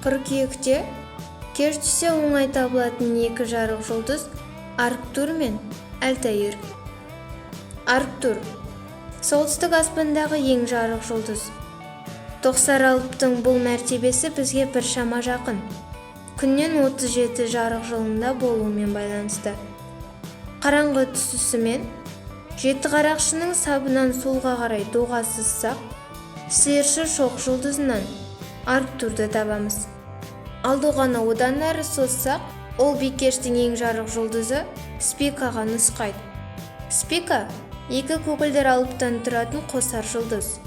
Қыркүйекте кеш түсе оңай табылатын екі жарық жұлдыз Арктур мен Альтаир. Арктур солтүстік аспандағы ең жарық жұлдыз. Тоқсар алыптың бұл мәртебесі бізге біршама жақын. Күннен 37 жарық жылында болуымен байланысты. Қараңғы түсісімен жеті қарақшының сабынан солға қарай доға сызсақ, сиыршы шоқ жұлдызынан Арктурды табамыз. Ал доғаны одан әрі созсақ, ол бикештің ең жарық жұлдызы Спикаға нұсқайды. Спика екі көгілдір алыптан тұратын қосар жұлдыз.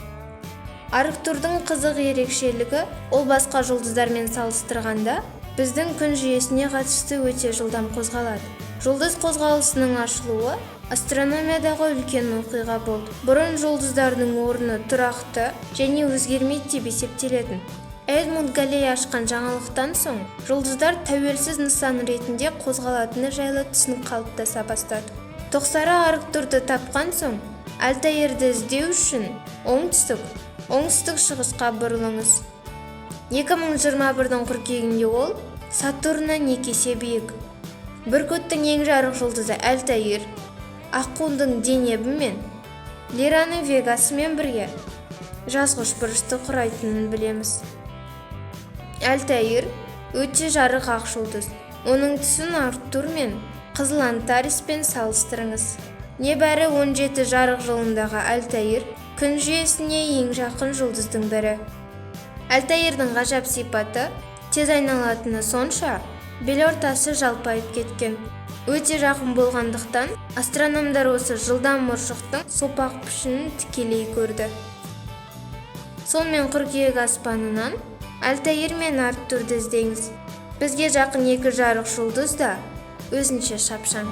Арктурдың қызық ерекшелігі, ол басқа жұлдыздармен салыстырғанда біздің күн жүйесіне қатысты өте жылдам қозғалады. Жұлдыз қозғалысының ашылуы астрономиядағы үлкен оқиға болды. Бұрын жұлдыздардың орны тұрақты және өзгермейді деп есептелетін. Эдмунд Галлей ашқан жаңалықтан соң жұлдыздар тәуелсіз нысан ретінде қозғалатыны жайлы түсінік қалыптаса бастады. Тоқсары Арктурды тапқан соң Альтаирды іздеу үшін оңтүстік шығысқа бұрылыңыз. 2021 қыркүйегінде ол Сатурннан 2 есе биік. Бүркіттің ең жарық жұлдызы Альтаир Аққудың Денебі мен Лираның Вегасымен бірге жазғыш бұрышты құрайтынын білеміз. Альтаир өте жарық ақ жұлдыз. Оның түсін Арктур мен Қызыл Антариспен салыстырыңыз. Небәрі 17 жарық жылындағы Альтаир күн жүйесіне ең жақын жұлдыздың бірі. Альтаирдің ғажап сипаты тез айналатыны сонша, бел ортасы жалпайып кеткен. Өте жақын болғандықтан астрономдар осы жылдам ұршықтың сопақ пішінін тікелей көрді. Сонымен қыркүйек аспанынан Альтаир мен Арктурды іздеңіз. Бізге жақын екі жарық жұлдыз да өзінше шапшаң.